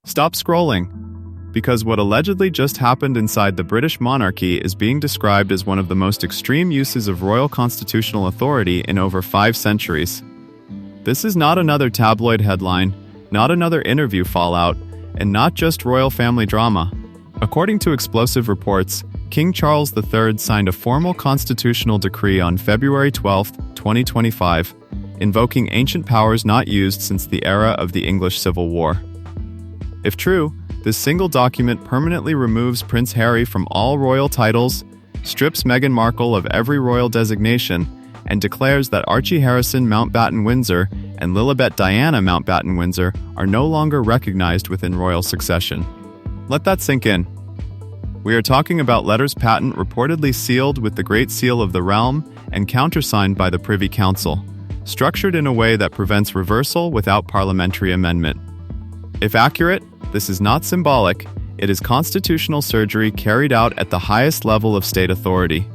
Stop scrolling, because what allegedly just happened inside the British monarchy is being described as one of the most extreme uses of royal constitutional authority in over 5 centuries. This is not another tabloid headline, not another interview fallout, and not just royal family drama. According to explosive reports, King Charles III signed a formal constitutional decree on February 12, 2025, invoking ancient powers not used since the era of the English Civil War. If true, this single document permanently removes Prince Harry from all royal titles, strips Meghan Markle of every royal designation, and declares that Archie Harrison Mountbatten-Windsor and Lilibet Diana Mountbatten-Windsor are no longer recognized within royal succession. Let that sink in. We are talking about letters patent reportedly sealed with the Great Seal of the Realm and countersigned by the Privy Council, structured in a way that prevents reversal without parliamentary amendment. If accurate, this is not symbolic, it is constitutional surgery carried out at the highest level of state authority.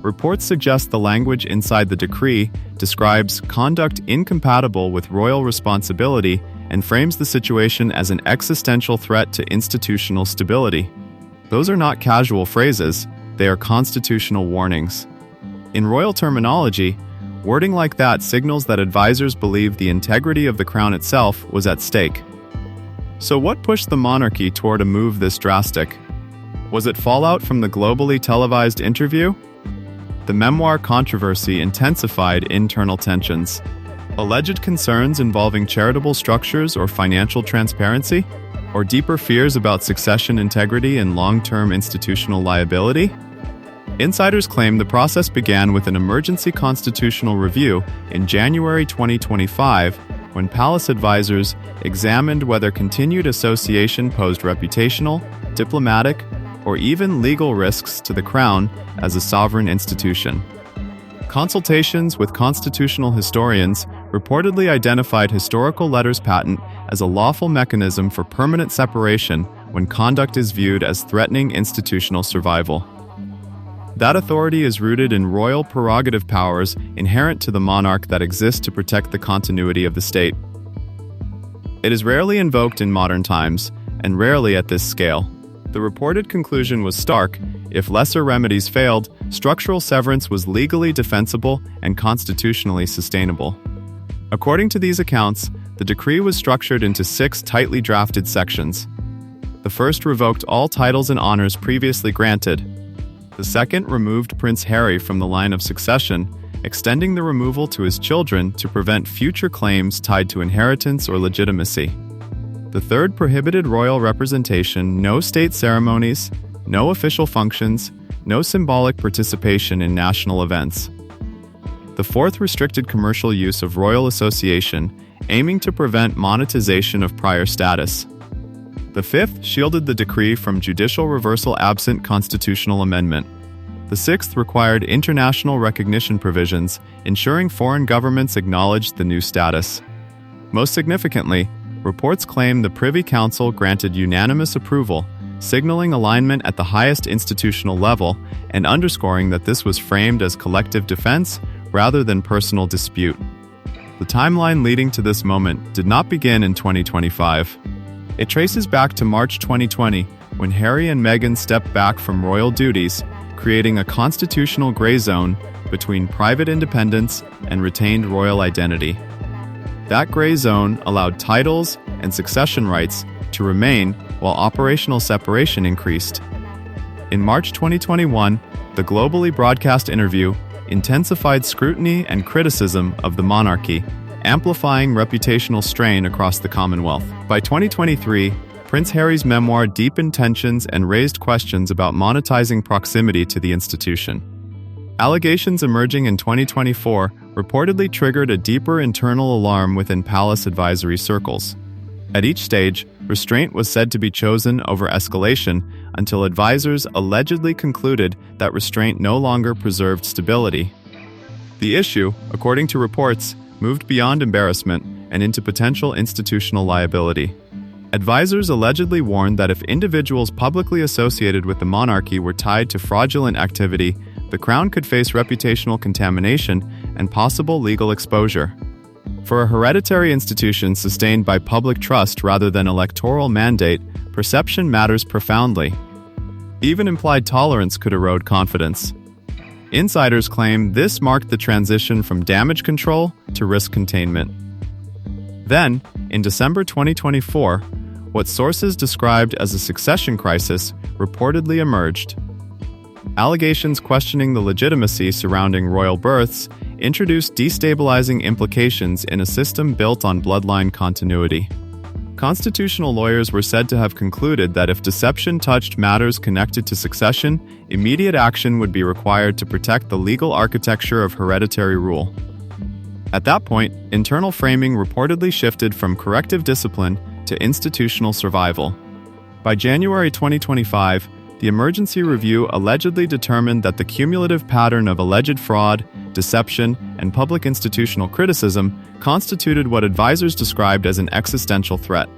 Reports suggest the language inside the decree describes conduct incompatible with royal responsibility and frames the situation as an existential threat to institutional stability. Those are not casual phrases, they are constitutional warnings. In royal terminology, wording like that signals that advisors believe the integrity of the crown itself was at stake. So what pushed the monarchy toward a move this drastic? Was it fallout from the globally televised interview? The memoir controversy intensified internal tensions. Alleged concerns involving charitable structures or financial transparency? Or deeper fears about succession integrity and long-term institutional liability? Insiders claim the process began with an emergency constitutional review in January 2025 when palace advisors examined whether continued association posed reputational, diplomatic, or even legal risks to the crown as a sovereign institution. Consultations with constitutional historians reportedly identified historical letters patent as a lawful mechanism for permanent separation when conduct is viewed as threatening institutional survival. That authority is rooted in royal prerogative powers inherent to the monarch that exist to protect the continuity of the state. It is rarely invoked in modern times, and rarely at this scale. The reported conclusion was stark. If lesser remedies failed, structural severance was legally defensible and constitutionally sustainable. According to these accounts, the decree was structured into 6 tightly drafted sections. The first revoked all titles and honors previously granted. The second removed Prince Harry from the line of succession, extending the removal to his children to prevent future claims tied to inheritance or legitimacy. The third prohibited royal representation, no state ceremonies, no official functions, no symbolic participation in national events. The fourth restricted commercial use of royal association, aiming to prevent monetization of prior status. The fifth shielded the decree from judicial reversal absent constitutional amendment. The sixth required international recognition provisions, ensuring foreign governments acknowledged the new status. Most significantly, reports claim the Privy Council granted unanimous approval, signaling alignment at the highest institutional level and underscoring that this was framed as collective defense rather than personal dispute. The timeline leading to this moment did not begin in 2025. It traces back to March 2020, when Harry and Meghan stepped back from royal duties, creating a constitutional gray zone between private independence and retained royal identity. That gray zone allowed titles and succession rights to remain while operational separation increased. In March 2021, the globally broadcast interview intensified scrutiny and criticism of the monarchy, amplifying reputational strain across the Commonwealth. By 2023, Prince Harry's memoir deepened tensions and raised questions about monetizing proximity to the institution. Allegations emerging in 2024 reportedly triggered a deeper internal alarm within palace advisory circles. At each stage, restraint was said to be chosen over escalation until advisors allegedly concluded that restraint no longer preserved stability. The issue, according to reports, moved beyond embarrassment and into potential institutional liability. Advisors allegedly warned that if individuals publicly associated with the monarchy were tied to fraudulent activity, the crown could face reputational contamination and possible legal exposure. For a hereditary institution sustained by public trust rather than electoral mandate, perception matters profoundly. Even implied tolerance could erode confidence. Insiders claim this marked the transition from damage control to risk containment. Then, in December 2024, what sources described as a succession crisis reportedly emerged. Allegations questioning the legitimacy surrounding royal births introduced destabilizing implications in a system built on bloodline continuity. Constitutional lawyers were said to have concluded that if deception touched matters connected to succession, immediate action would be required to protect the legal architecture of hereditary rule. At that point, internal framing reportedly shifted from corrective discipline to institutional survival. By January 2025, the emergency review allegedly determined that the cumulative pattern of alleged fraud, deception, and public institutional criticism constituted what advisors described as an existential threat.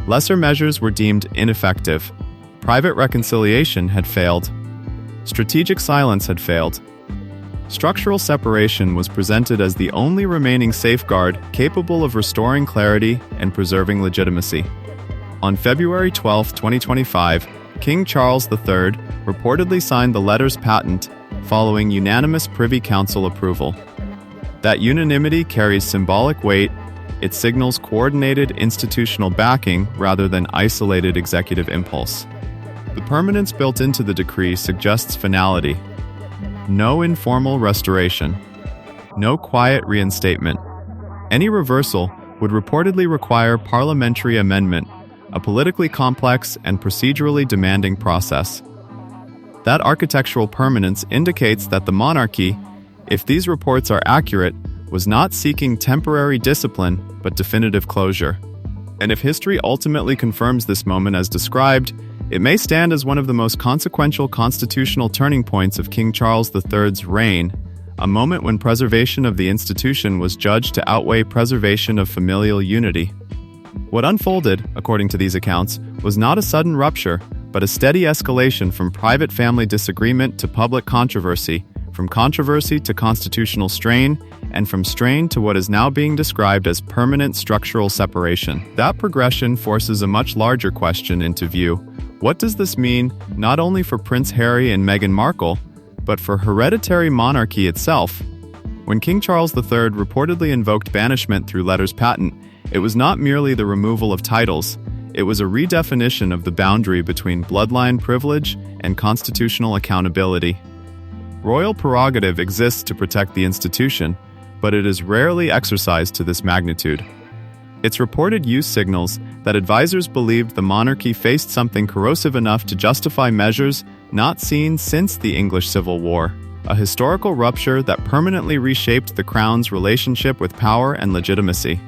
Lesser measures were deemed ineffective. Private reconciliation had failed. Strategic silence had failed. Structural separation was presented as the only remaining safeguard capable of restoring clarity and preserving legitimacy. On February 12, 2025, King Charles III reportedly signed the letters patent following unanimous Privy Council approval. That unanimity carries symbolic weight. It signals coordinated institutional backing rather than isolated executive impulse. The permanence built into the decree suggests finality. No informal restoration. No quiet reinstatement. Any reversal would reportedly require parliamentary amendment, a politically complex and procedurally demanding process. That architectural permanence indicates that the monarchy, if these reports are accurate, was not seeking temporary discipline but definitive closure. And if history ultimately confirms this moment as described, it may stand as one of the most consequential constitutional turning points of King Charles III's reign, a moment when preservation of the institution was judged to outweigh preservation of familial unity. What unfolded, according to these accounts, was not a sudden rupture, but a steady escalation from private family disagreement to public controversy, from controversy to constitutional strain, and from strain to what is now being described as permanent structural separation. That progression forces a much larger question into view. What does this mean not only for Prince Harry and Meghan Markle, but for hereditary monarchy itself? When King Charles III reportedly invoked banishment through letters patent, it was not merely the removal of titles, it was a redefinition of the boundary between bloodline privilege and constitutional accountability. Royal prerogative exists to protect the institution, but it is rarely exercised to this magnitude. Its reported use signals that advisors believed the monarchy faced something corrosive enough to justify measures not seen since the English Civil War, a historical rupture that permanently reshaped the Crown's relationship with power and legitimacy.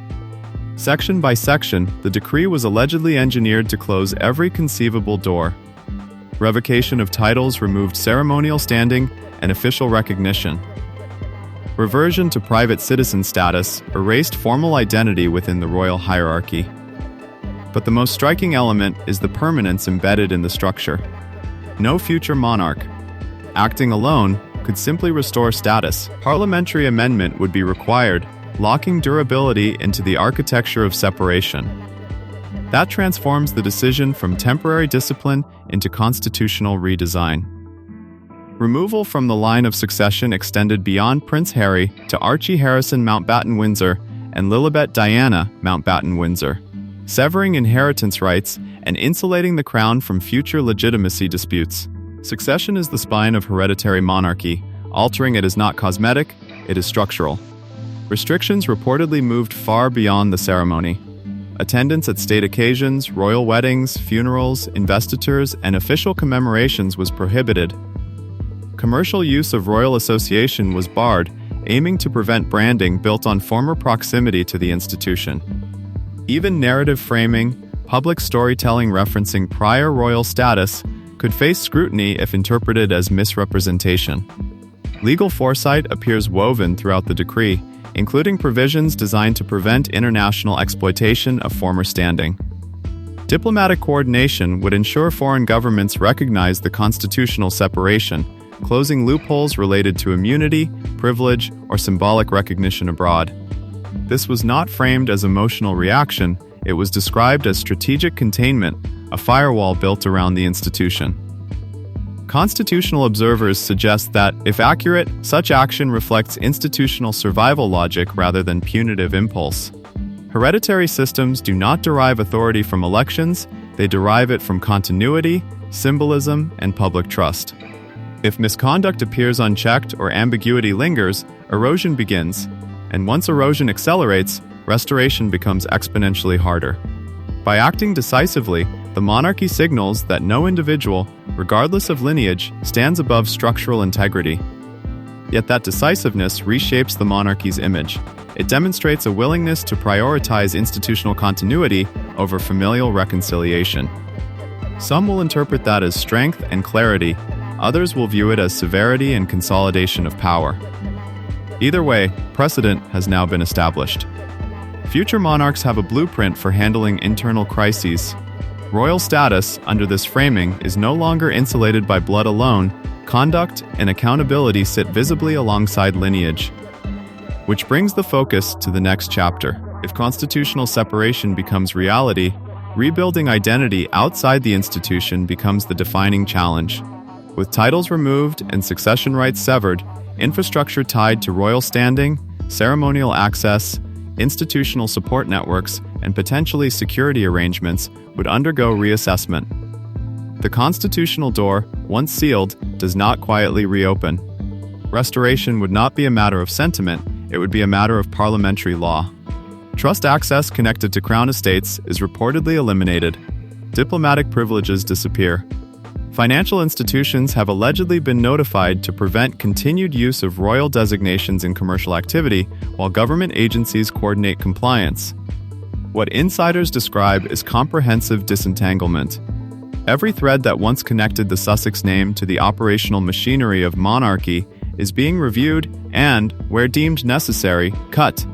Section by section, the decree was allegedly engineered to close every conceivable door. Revocation of titles removed ceremonial standing and official recognition. Reversion to private citizen status erased formal identity within the royal hierarchy. But the most striking element is the permanence embedded in the structure. No future monarch, acting alone, could simply restore status. Parliamentary amendment would be required, locking durability into the architecture of separation. That transforms the decision from temporary discipline into constitutional redesign. Removal from the line of succession extended beyond Prince Harry to Archie Harrison Mountbatten-Windsor and Lilibet Diana Mountbatten-Windsor, severing inheritance rights and insulating the crown from future legitimacy disputes. Succession is the spine of hereditary monarchy. Altering it is not cosmetic, it is structural. Restrictions reportedly moved far beyond the ceremony. Attendance at state occasions, royal weddings, funerals, investitures, and official commemorations was prohibited. Commercial use of royal association was barred, aiming to prevent branding built on former proximity to the institution. Even narrative framing, public storytelling referencing prior royal status, could face scrutiny if interpreted as misrepresentation. Legal foresight appears woven throughout the decree, including provisions designed to prevent international exploitation of former standing. Diplomatic coordination would ensure foreign governments recognize the constitutional separation, closing loopholes related to immunity, privilege, or symbolic recognition abroad. This was not framed as emotional reaction, it was described as strategic containment, a firewall built around the institution. Constitutional observers suggest that, if accurate, such action reflects institutional survival logic rather than punitive impulse. Hereditary systems do not derive authority from elections, they derive it from continuity, symbolism, and public trust. If misconduct appears unchecked or ambiguity lingers, erosion begins, and once erosion accelerates, restoration becomes exponentially harder. By acting decisively, the monarchy signals that no individual, regardless of lineage, stands above structural integrity. Yet that decisiveness reshapes the monarchy's image. It demonstrates a willingness to prioritize institutional continuity over familial reconciliation. Some will interpret that as strength and clarity, others will view it as severity and consolidation of power. Either way, precedent has now been established. Future monarchs have a blueprint for handling internal crises. Royal status, under this framing, is no longer insulated by blood alone. Conduct and accountability sit visibly alongside lineage. Which brings the focus to the next chapter. If constitutional separation becomes reality, rebuilding identity outside the institution becomes the defining challenge. With titles removed and succession rights severed, infrastructure tied to royal standing, ceremonial access, institutional support networks, and potentially security arrangements would undergo reassessment. The constitutional door, once sealed, does not quietly reopen. Restoration would not be a matter of sentiment, it would be a matter of parliamentary law. Trust access connected to crown estates is reportedly eliminated. Diplomatic privileges disappear. Financial institutions have allegedly been notified to prevent continued use of royal designations in commercial activity, while government agencies coordinate compliance. What insiders describe as comprehensive disentanglement. Every thread that once connected the Sussex name to the operational machinery of monarchy is being reviewed and, where deemed necessary, cut.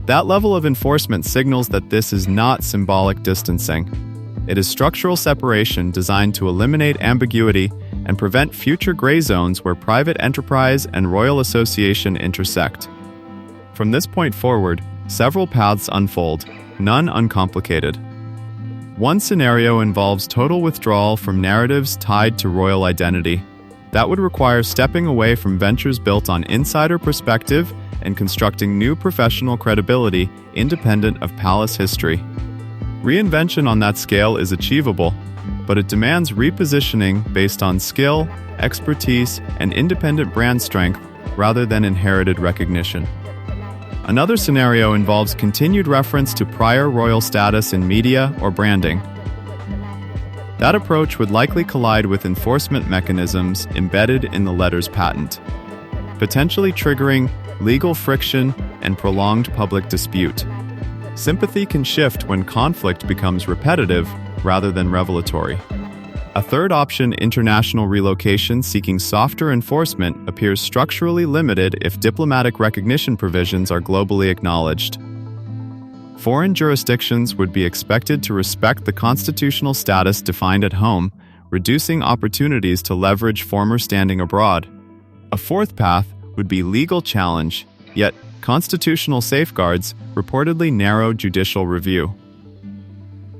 That level of enforcement signals that this is not symbolic distancing. It is structural separation designed to eliminate ambiguity and prevent future gray zones where private enterprise and royal association intersect. From this point forward, several paths unfold, none uncomplicated. One scenario involves total withdrawal from narratives tied to royal identity. That would require stepping away from ventures built on insider perspective and constructing new professional credibility independent of palace history. Reinvention on that scale is achievable, but it demands repositioning based on skill, expertise, and independent brand strength rather than inherited recognition. Another scenario involves continued reference to prior royal status in media or branding. That approach would likely collide with enforcement mechanisms embedded in the letter's patent, potentially triggering legal friction and prolonged public dispute. Sympathy can shift when conflict becomes repetitive rather than revelatory. A third option, international relocation seeking softer enforcement, appears structurally limited if diplomatic recognition provisions are globally acknowledged. Foreign jurisdictions would be expected to respect the constitutional status defined at home, reducing opportunities to leverage former standing abroad. A fourth path would be legal challenge, yet constitutional safeguards reportedly narrow judicial review.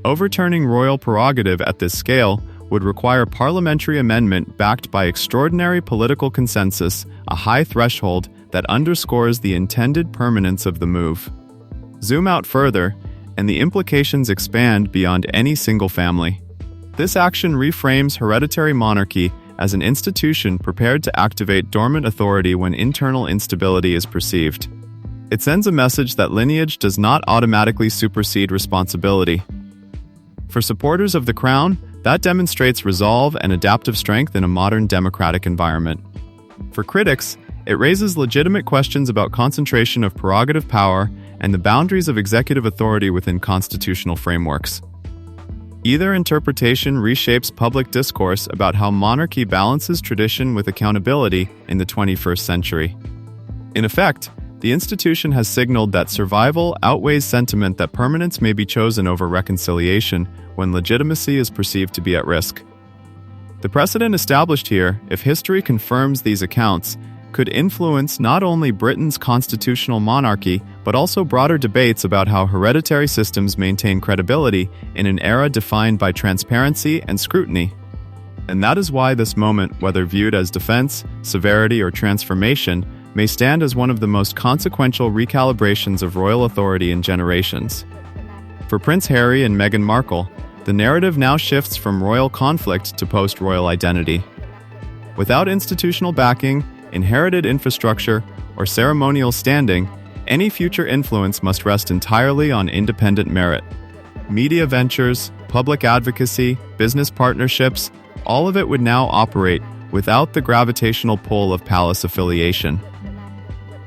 Overturning royal prerogative at this scale would require parliamentary amendment backed by extraordinary political consensus, a high threshold that underscores the intended permanence of the move. Zoom out further, and the implications expand beyond any single family. This action reframes hereditary monarchy as an institution prepared to activate dormant authority when internal instability is perceived. It sends a message that lineage does not automatically supersede responsibility. For supporters of the crown, that demonstrates resolve and adaptive strength in a modern democratic environment. For critics, it raises legitimate questions about concentration of prerogative power and the boundaries of executive authority within constitutional frameworks. Either interpretation reshapes public discourse about how monarchy balances tradition with accountability in the 21st century. In effect, the institution has signaled that survival outweighs sentiment that permanence may be chosen over reconciliation when legitimacy is perceived to be at risk. The precedent established here, if history confirms these accounts, could influence not only Britain's constitutional monarchy, but also broader debates about how hereditary systems maintain credibility in an era defined by transparency and scrutiny. And that is why this moment, whether viewed as defense, severity, or transformation, may stand as one of the most consequential recalibrations of royal authority in generations. For Prince Harry and Meghan Markle, the narrative now shifts from royal conflict to post-royal identity. Without institutional backing, inherited infrastructure, or ceremonial standing, any future influence must rest entirely on independent merit. Media ventures, public advocacy, business partnerships, all of it would now operate without the gravitational pull of palace affiliation.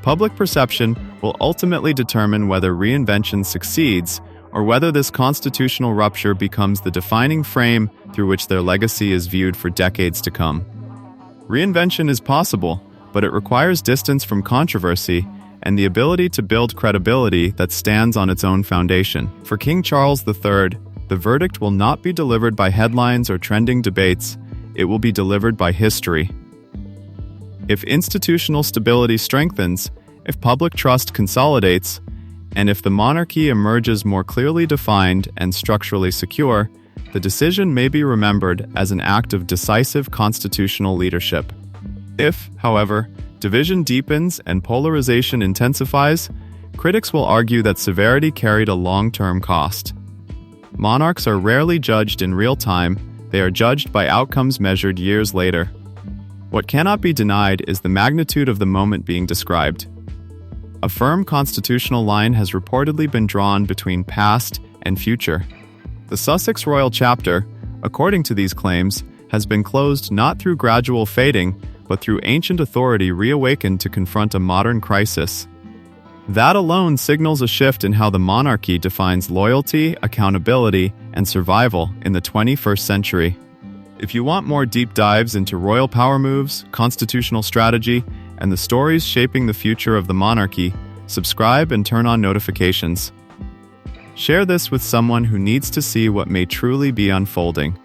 Public perception will ultimately determine whether reinvention succeeds or whether this constitutional rupture becomes the defining frame through which their legacy is viewed for decades to come. Reinvention is possible, but it requires distance from controversy and the ability to build credibility that stands on its own foundation. For King Charles III, the verdict will not be delivered by headlines or trending debates, it will be delivered by history. If institutional stability strengthens, if public trust consolidates, and if the monarchy emerges more clearly defined and structurally secure, the decision may be remembered as an act of decisive constitutional leadership. If, however, division deepens and polarization intensifies, critics will argue that severity carried a long-term cost. Monarchs are rarely judged in real time, they are judged by outcomes measured years later. What cannot be denied is the magnitude of the moment being described. A firm constitutional line has reportedly been drawn between past and future. The Sussex royal chapter, according to these claims, has been closed not through gradual fading, but through ancient authority reawakened to confront a modern crisis. That alone signals a shift in how the monarchy defines loyalty, accountability, and survival in the 21st century. If you want more deep dives into royal power moves, constitutional strategy, and the stories shaping the future of the monarchy, subscribe and turn on notifications. Share this with someone who needs to see what may truly be unfolding.